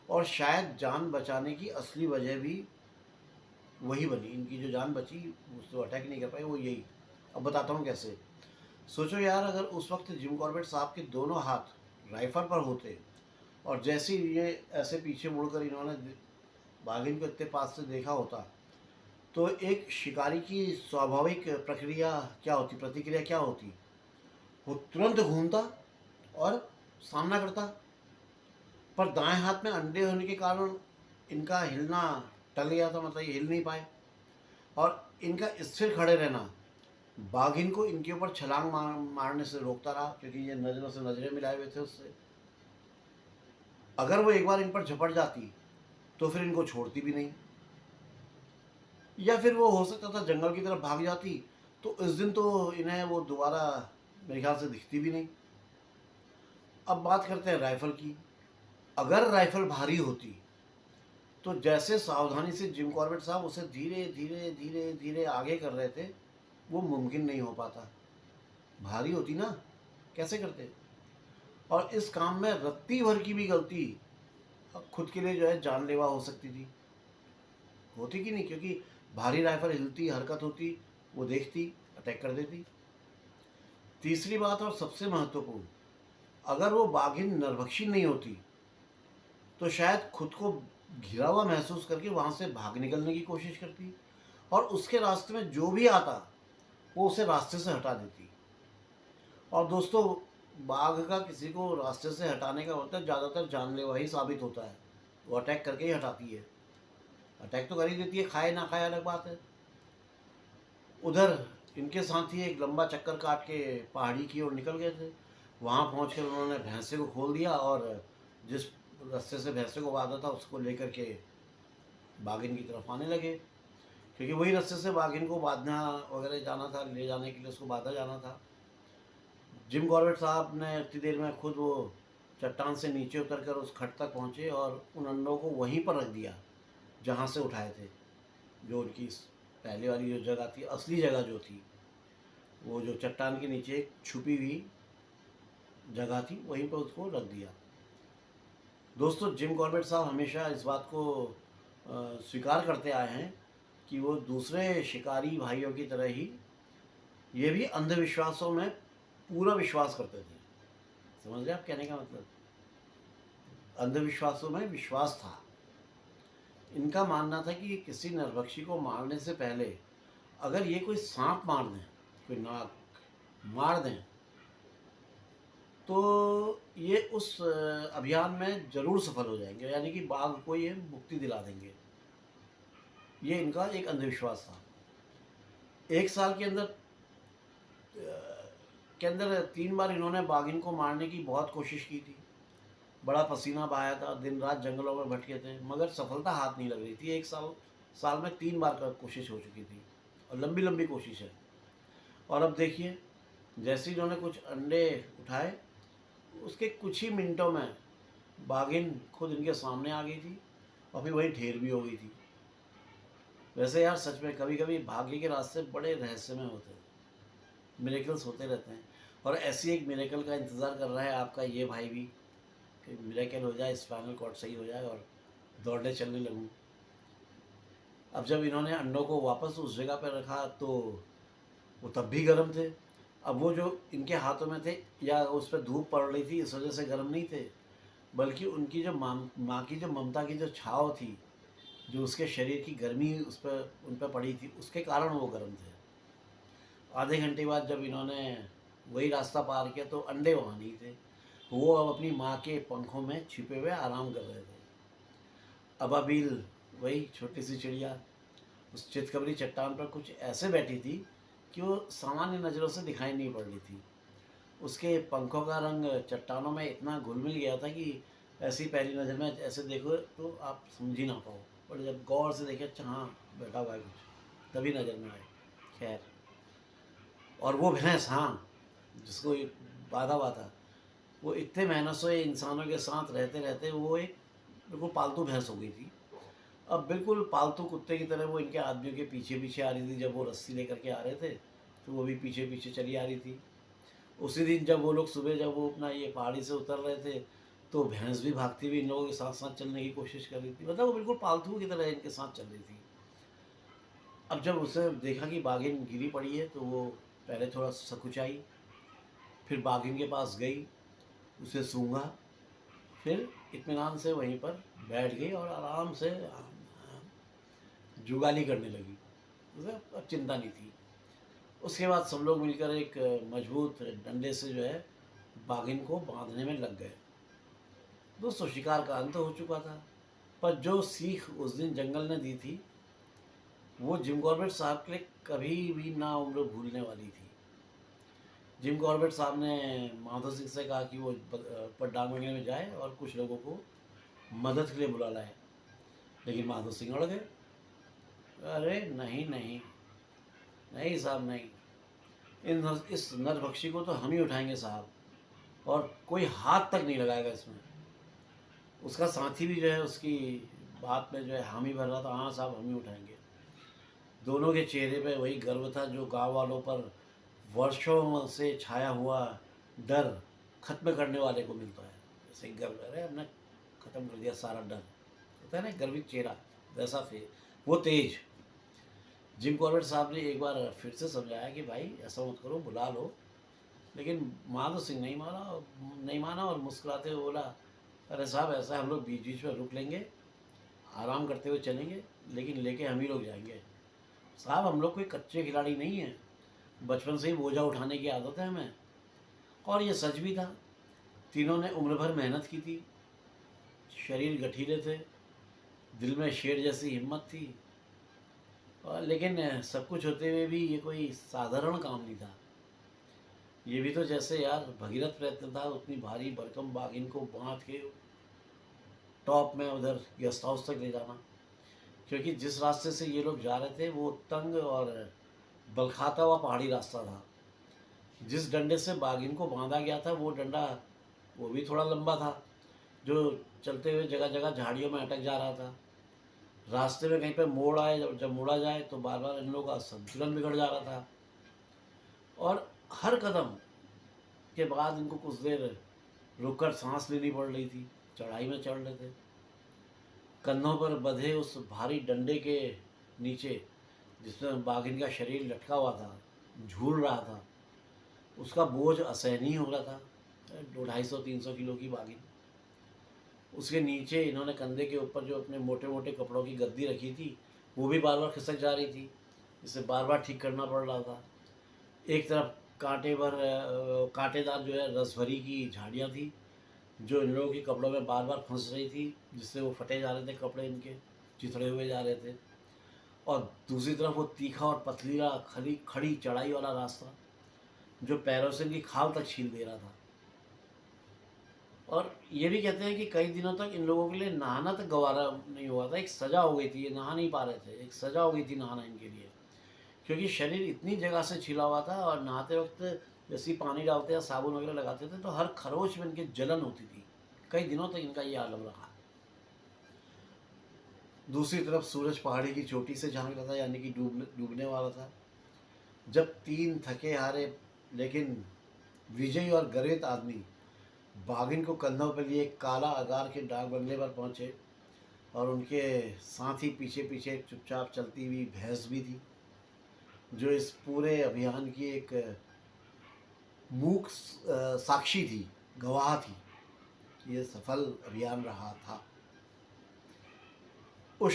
और शायद जान बचाने की असली वजह भी वही बनी। इनकी जो जान बची, उसको अटैक नहीं कर पाई, वो यही। अब बताता हूँ कैसे। सोचो यार, अगर उस वक्त जिम कॉर्बेट साहब के दोनों हाथ राइफल पर होते और जैसे ही ये ऐसे पीछे मुड़कर इन्होंने बाघिन को इतने पास से देखा होता, तो एक शिकारी की स्वाभाविक प्रक्रिया क्या होती, प्रतिक्रिया क्या होती? वो तुरंत घूमता और सामना करता। पर दाएं हाथ में अंडे होने के कारण इनका हिलना टल गया था, मतलब ये हिल नहीं पाए। और इनका स्थिर खड़े रहना बाघिन को इनके ऊपर छलांग मारने से रोकता रहा, क्योंकि ये नज़रों से नज़रें मिलाए हुए थे उससे। अगर वो एक बार इन पर झपट जाती तो फिर इनको छोड़ती भी नहीं, या फिर वो हो सकता था जंगल की तरफ भाग जाती, तो इस दिन तो इन्हें वो दोबारा मेरे ख्याल से दिखती भी नहीं। अब बात करते हैं राइफल की। अगर राइफल भारी होती तो जैसे सावधानी से जिम कॉर्बेट साहब उसे धीरे धीरे धीरे धीरे आगे कर रहे थे, वो मुमकिन नहीं हो पाता। भारी होती ना, कैसे करते? और इस काम में रत्ती भर की भी गलती खुद के लिए जो है जानलेवा हो सकती थी। होती कि नहीं? क्योंकि भारी राइफल हिलती, हरकत होती, वो देखती, अटैक कर देती। तीसरी बात और सबसे महत्वपूर्ण, अगर वो बाघिन नरभक्षी नहीं होती तो शायद खुद को घिरा हुआ महसूस करके वहाँ से भाग निकलने की कोशिश करती, और उसके रास्ते में जो भी आता वो उसे रास्ते से हटा देती। और दोस्तों, बाघ का किसी को रास्ते से हटाने का होता है ज़्यादातर जानलेवा ही साबित होता है। वो अटैक करके ही हटाती है। अटैक तो कर ही देती है, खाए ना खाए अलग बात है। उधर इनके साथी एक लंबा चक्कर काट के पहाड़ी की ओर निकल गए थे। वहाँ पहुँचकर उन्होंने भैंसे को खोल दिया और जिस रास्ते से भैंसे को बांधा था उसको लेकर के बाघिन की तरफ आने लगे, क्योंकि वही रास्ते से बाघिन को बांधना वगैरह जाना था, ले जाने के लिए उसको बांधा जाना था। जिम कॉर्बेट साहब ने इतनी देर में खुद वो चट्टान से नीचे उतरकर उस खट तक पहुँचे और उन अंडों को वहीं पर रख दिया जहाँ से उठाए थे। जो उनकी पहले वाली जो जगह थी, असली जगह जो थी, वो जो चट्टान के नीचे एक छुपी हुई जगह थी, वहीं पर उसको रख दिया। दोस्तों, जिम कॉर्बेट साहब हमेशा इस बात को स्वीकार करते आए हैं कि वो दूसरे शिकारी भाइयों की तरह ही ये भी अंधविश्वासों में पूरा विश्वास करते थे। समझ रहे आप कहने का मतलब? अंधविश्वासों में विश्वास था। इनका मानना था कि किसी नरभक्षी को मारने से पहले अगर ये कोई सांप मार दें, कोई नाग मार दें, तो ये उस अभियान में ज़रूर सफल हो जाएंगे, यानी कि बाघ को ये मुक्ति दिला देंगे। ये इनका एक अंधविश्वास था। 1 साल के अंदर 3 बार इन्होंने बाघिन को मारने की बहुत कोशिश की थी। बड़ा पसीना बहाया था, दिन रात जंगलों में भटके थे, मगर सफलता हाथ नहीं लग रही थी। 1 साल में 3 बार का कोशिश हो चुकी थी, और लंबी लंबी कोशिश है। और अब देखिए, जैसे इन्होंने कुछ अंडे उठाए, उसके कुछ ही मिनटों में बाघिन खुद इनके सामने आ गई थी और फिर वही ढेर भी हो गई थी। वैसे यार सच में कभी कभी भाग्य के रास्ते बड़े रहस्यमय होते हैं, मिरेकल्स होते रहते हैं। और ऐसी एक मिरेकल का इंतज़ार कर रहा है आपका ये भाई भी, कि मिरेकल हो जाए, स्पाइनल कॉर्ड सही हो जाए और दौड़ने चलने लगूँ। अब जब इन्होंने अंडों को वापस उस जगह पर रखा तो वो तब भी गर्म थे। अब वो जो इनके हाथों में थे, या उस पर धूप पड़ रही थी इस वजह से गर्म नहीं थे, बल्कि उनकी जो माँ की जो ममता की जो छाव थी, जो उसके शरीर की गर्मी उस पर उन पर पड़ी थी, उसके कारण वो गर्म थे। आधे घंटे बाद जब इन्होंने वही रास्ता पार किया तो अंडे वहाँ नहीं थे। वो अब अपनी माँ के पंखों में छिपे हुए आराम कर रहे थे। अबाबील, वही छोटी सी चिड़िया, उस चितकबरी चट्टान पर कुछ ऐसे बैठी थी कि वो सामान्य नज़रों से दिखाई नहीं पड़ रही थी। उसके पंखों का रंग चट्टानों में इतना घुल मिल गया था कि ऐसी पहली नज़र में ऐसे देखो तो आप समझ ही ना पाओ, और जब गौर से देखे, अच्छा हाँ बैठा हुआ है कुछ, तभी नज़र में आए। खैर, और वो भैंस, हाँ, जिसको ये बाधा हुआ था, वो इतने मेहनत से इंसानों के साथ रहते रहते वो एक बिल्कुल पालतू भैंस हो गई थी। अब बिल्कुल पालतू कुत्ते की तरह वो इनके आदमियों के पीछे पीछे आ रही थी। जब वो रस्सी लेकर के आ रहे थे तो वो भी पीछे पीछे चली आ रही थी। उसी दिन जब वो लोग सुबह, जब वो अपना ये पहाड़ी से उतर रहे थे, तो भैंस भी भागती हुई इन लोगों के साथ साथ चलने की कोशिश कर रही थी। मतलब वो बिल्कुल पालतू की तरह इनके साथ चल रही थी। अब जब उसे देखा कि बाघिन गिरी पड़ी है तो वो पहले थोड़ा सकुचाई, फिर बाघिन के पास गई, उसे सूंघा, फिर इत्मीनान से वहीं पर बैठ गई और आराम से जुगाली करने लगी। उसे अब चिंता नहीं थी। उसके बाद सब लोग मिलकर एक मजबूत डंडे से जो है बाघिन को बांधने में लग गए। दोस्तों, शिकार का अंत हो चुका था, पर जो सीख उस दिन जंगल ने दी थी वो जिम कॉर्बेट साहब के लिए कभी भी ना उम्र भूलने वाली थी। जिम कॉर्बेट साहब ने माधो सिंह से कहा कि वो पड्डांग वगैरह में जाए और कुछ लोगों को मदद के लिए बुला लाए, लेकिन माधो सिंह अड़ गए। अरे नहीं नहीं, नहीं साहब नहीं, इस नरभक्षी को तो हम ही उठाएंगे साहब, और कोई हाथ तक नहीं लगाएगा इसमें। उसका साथी भी जो है उसकी बात में जो है हामी भर रहा था, हाँ साहब हम ही उठाएंगे। दोनों के चेहरे पे वही गर्व था जो गांव वालों पर वर्षों से छाया हुआ डर खत्म करने वाले को मिलता है। जैसे गर्व, अरे हमने खत्म कर दिया सारा डर, होता है ना गर्वित चेहरा, वैसा वो तेज। जिम कॉर्बेट साहब ने एक बार फिर से समझाया कि भाई ऐसा मत करो, बुला लो, लेकिन माधो सिंह नहीं माना और मुस्कुराते हुए बोला, अरे साहब ऐसा हम लोग बीच बीच में रुक लेंगे, आराम करते हुए चलेंगे, लेकिन लेके हम ही लोग जाएंगे साहब, हम लोग कोई कच्चे खिलाड़ी नहीं हैं, बचपन से ही बोझा उठाने की आदत है हमें। और ये सच भी था। तीनों ने उम्र भर मेहनत की थी, शरीर गठीले थे, दिल में शेर जैसी हिम्मत थी, और लेकिन सब कुछ होते हुए भी ये कोई साधारण काम नहीं था। ये भी तो जैसे यार भगीरथ प्रयत्न था उतनी भारी भरकम बाघिन को बांध के टॉप में उधर गेस्ट हाउस तक ले जाना, क्योंकि जिस रास्ते से ये लोग जा रहे थे वो तंग और बलखाता हुआ पहाड़ी रास्ता था। जिस डंडे से बाघिन को बांधा गया था वो डंडा, वो भी थोड़ा लंबा था, जो चलते हुए जगह जगह झाड़ियों में अटक जा रहा था। रास्ते में कहीं पे मोड़ आए, जब मुड़ा जाए तो बार बार इन लोगों का संतुलन बिगड़ जा रहा था, और हर कदम के बाद इनको कुछ देर रुककर सांस लेनी पड़ रही थी। चढ़ाई में चढ़ रहे थे, कंधों पर बंधे उस भारी डंडे के नीचे जिसमें बाघिन का शरीर लटका हुआ था, झूल रहा था, उसका बोझ असहनीय हो रहा था। 250-300 किलो की बाघिन, उसके नीचे इन्होंने कंधे के ऊपर जो अपने मोटे मोटे कपड़ों की गद्दी रखी थी वो भी बार बार खिसक जा रही थी, जिसे बार बार ठीक करना पड़ रहा था। एक तरफ कांटेदार जो है रस भरी की झाड़ियाँ थी जो इन लोगों के कपड़ों में बार बार फंस रही थी, जिससे वो फटे जा रहे थे कपड़े, इनके चिथड़े हुए जा रहे थे। और दूसरी तरफ वो तीखा और पथरीला खड़ी खड़ी चढ़ाई वाला रास्ता जो पैरों से इनकी खाल तक छील दे रहा था। और ये भी कहते हैं कि कई दिनों तक इन लोगों के लिए नहाना तक गवारा नहीं हुआ था, एक सज़ा हो गई थी, ये नहा नहीं पा रहे थे, एक सज़ा हो गई थी नहाना इनके लिए, क्योंकि शरीर इतनी जगह से छिला हुआ था और नहाते वक्त जैसे पानी डालते या साबुन वगैरह लगाते थे तो हर खरोच में इनकी जलन होती थी। कई दिनों तक इनका ये आलम रहा। दूसरी तरफ सूरज पहाड़ी की चोटी से झांक रहा था, यानी कि डूबने वाला था। जब 3 थके हारे लेकिन विजयी और गरित आदमी बागिन को कंधों पर लिए काला अगार के डाक बंगले पर पहुंचे, और उनके साथ ही पीछे पीछे चुपचाप चलती हुई भैंस भी थी, जो इस पूरे अभियान की एक मूक साक्षी थी, गवाह थी कि ये सफल अभियान रहा था। उस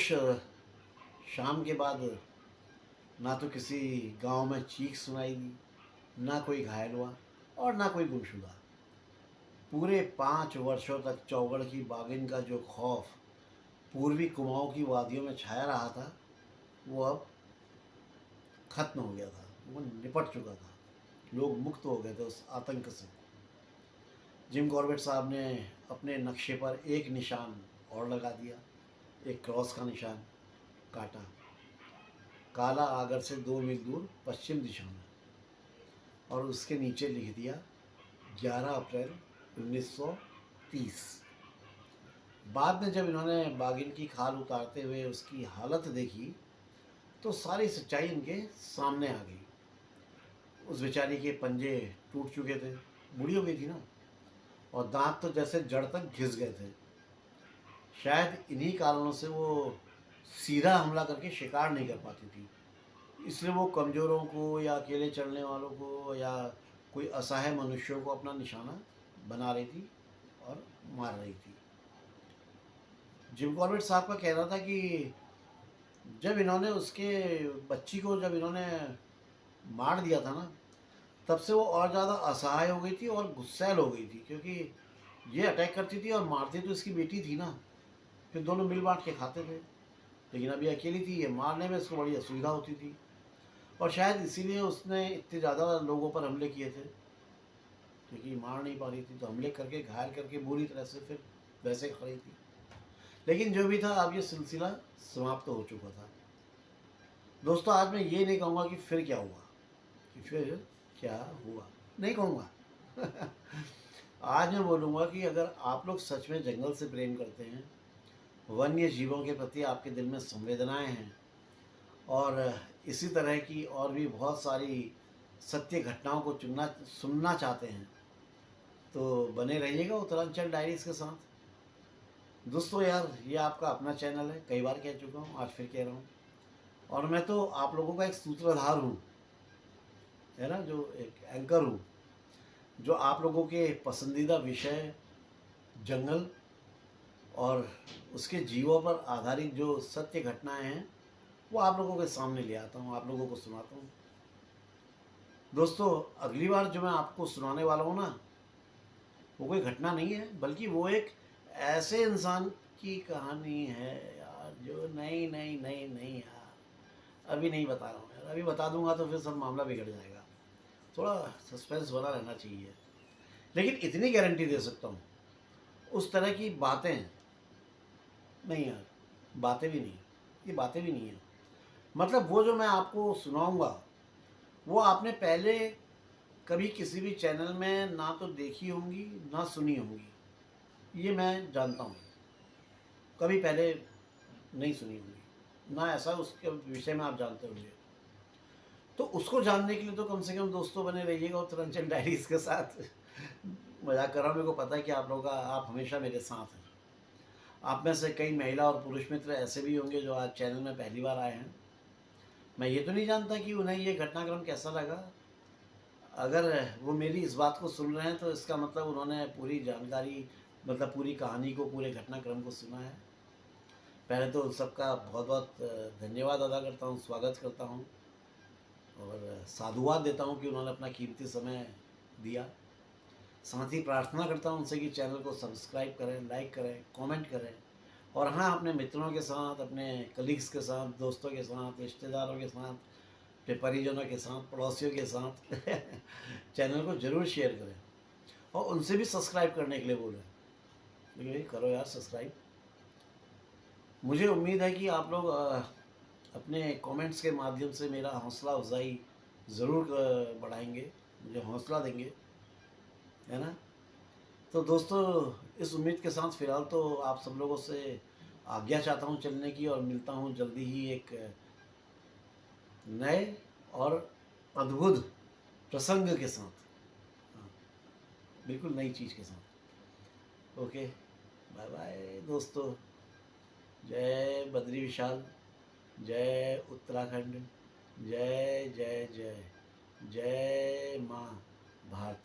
शाम के बाद ना तो किसी गांव में चीख सुनाई दी, ना कोई घायल हुआ और ना कोई गुमशुदा। पूरे 5 वर्षों तक चौगढ़ की बागिन का जो खौफ पूर्वी कुमाऊं की वादियों में छाया रहा था, वो अब खत्म हो गया था, वो निपट चुका था। लोग मुक्त हो गए थे उस आतंक से। जिम कॉर्बेट साहब ने अपने नक्शे पर एक निशान और लगा दिया, एक क्रॉस का निशान काटा, काला आगर से 2 मील दूर पश्चिम दिशा में, और उसके नीचे लिख दिया 11 अप्रैल 1930। बाद में जब इन्होंने बागिन की खाल उतारते हुए उसकी हालत देखी, तो सारी सच्चाई इनके सामने आ गई। उस बेचारी के पंजे टूट चुके थे, बूढ़ी हो गई थी ना, और दांत तो जैसे जड़ तक घिस गए थे। शायद इन्हीं कारणों से वो सीधा हमला करके शिकार नहीं कर पाती थी, इसलिए वो कमज़ोरों को या अकेले चलने वालों को या कोई असहाय मनुष्यों को अपना निशाना बना रही थी और मार रही थी। जिम कॉर्बेट साहब का कहना था कि जब इन्होंने उसके बच्ची को जब इन्होंने मार दिया था ना, तब से वो और ज़्यादा असहाय हो गई थी और गुस्सैल हो गई थी, क्योंकि ये अटैक करती थी और मारती तो इसकी बेटी थी ना, फिर दोनों मिल बांट के खाते थे। लेकिन अभी अकेली थी, ये मारने में इसको बड़ी असुविधा होती थी, और शायद इसीलिए उसने इतने ज़्यादा लोगों पर हमले किए थे, क्योंकि मार नहीं पा रही थी तो हमले करके घायल करके बुरी तरह से फिर वैसे खड़ी थी। लेकिन जो भी था, अब ये सिलसिला समाप्त हो चुका था। दोस्तों, आज मैं ये नहीं कहूँगा कि फिर क्या हुआ, कि फिर क्या हुआ नहीं कहूँगा। आज मैं बोलूँगा कि अगर आप लोग सच में जंगल से प्रेम करते हैं, वन्य जीवों के प्रति आपके दिल में संवेदनाएं हैं, और इसी तरह की और भी बहुत सारी सत्य घटनाओं को सुनना चाहते हैं, तो बने रहिएगा उत्तरांचल डायरीज़ के साथ। दोस्तों यार, ये आपका अपना चैनल है, कई बार कह चुका हूँ, आज फिर कह रहा हूँ, और मैं तो आप लोगों का एक सूत्रधार हूँ, है ना, जो एक एंकर हूँ, जो आप लोगों के पसंदीदा विषय जंगल और उसके जीवों पर आधारित जो सत्य घटनाएं हैं, वो आप लोगों के सामने ले आता हूँ, आप लोगों को सुनाता हूँ। दोस्तों, अगली बार जो मैं आपको सुनाने वाला हूँ ना, वो कोई घटना नहीं है, बल्कि वो एक ऐसे इंसान की कहानी है यार, जो नहीं नहीं नहीं नहीं यार, अभी नहीं बता रहा हूँ यार, अभी बता दूंगा तो फिर सब मामला बिगड़ जाएगा। थोड़ा सस्पेंस बना रहना चाहिए, लेकिन इतनी गारंटी दे सकता हूँ, उस तरह की बातें नहीं यार, बातें भी नहीं, ये बातें भी नहीं है। मतलब वो जो मैं आपको सुनाऊंगा, वो आपने पहले कभी किसी भी चैनल में ना तो देखी होंगी ना सुनी होंगी, ये मैं जानता हूँ, कभी पहले नहीं सुनी होंगी ना, ऐसा उसके विषय में आप जानते होंगे। तो उसको जानने के लिए तो कम से कम दोस्तों बने रहिएगा उत्तरांचल डायरीज़ के साथ। मजाक कर रहा हूँ, मेरे को पता है कि आप लोगों का, आप हमेशा मेरे साथ हैं। आप में से कई महिला और पुरुष मित्र ऐसे भी होंगे जो आज चैनल में पहली बार आए हैं। मैं ये तो नहीं जानता कि उन्हें ये घटनाक्रम कैसा लगा। अगर वो मेरी इस बात को सुन रहे हैं तो इसका मतलब उन्होंने पूरी जानकारी, मतलब पूरी कहानी को, पूरे घटनाक्रम को सुना है। पहले तो सबका बहुत बहुत धन्यवाद अदा करता हूँ, स्वागत करता हूँ और साधुवाद देता हूँ कि उन्होंने अपना कीमती समय दिया। साथ ही प्रार्थना करता हूँ उनसे कि चैनल को सब्सक्राइब करें, लाइक करें, कमेंट करें, और हाँ, अपने मित्रों के साथ, अपने कलीग्स के साथ, दोस्तों के साथ, रिश्तेदारों के साथ, अपने परिजनों के साथ, पड़ोसियों के साथ चैनल को ज़रूर शेयर करें, और उनसे भी सब्सक्राइब करने के लिए बोलें, ये करो यार सब्सक्राइब। मुझे उम्मीद है कि आप लोग अपने कमेंट्स के माध्यम से मेरा हौसला अफजाई ज़रूर बढ़ाएंगे, मुझे हौसला देंगे, है ना। तो दोस्तों, इस उम्मीद के साथ फ़िलहाल तो आप सब लोगों से आज्ञा चाहता हूँ चलने की, और मिलता हूँ जल्दी ही एक नए और अद्भुत प्रसंग के साथ। हाँ, बिल्कुल नई चीज़ के साथ। ओके, बाय बाय दोस्तों। जय बद्री विशाल, जय उत्तराखंड, जय जय जय, जय माँ भारती।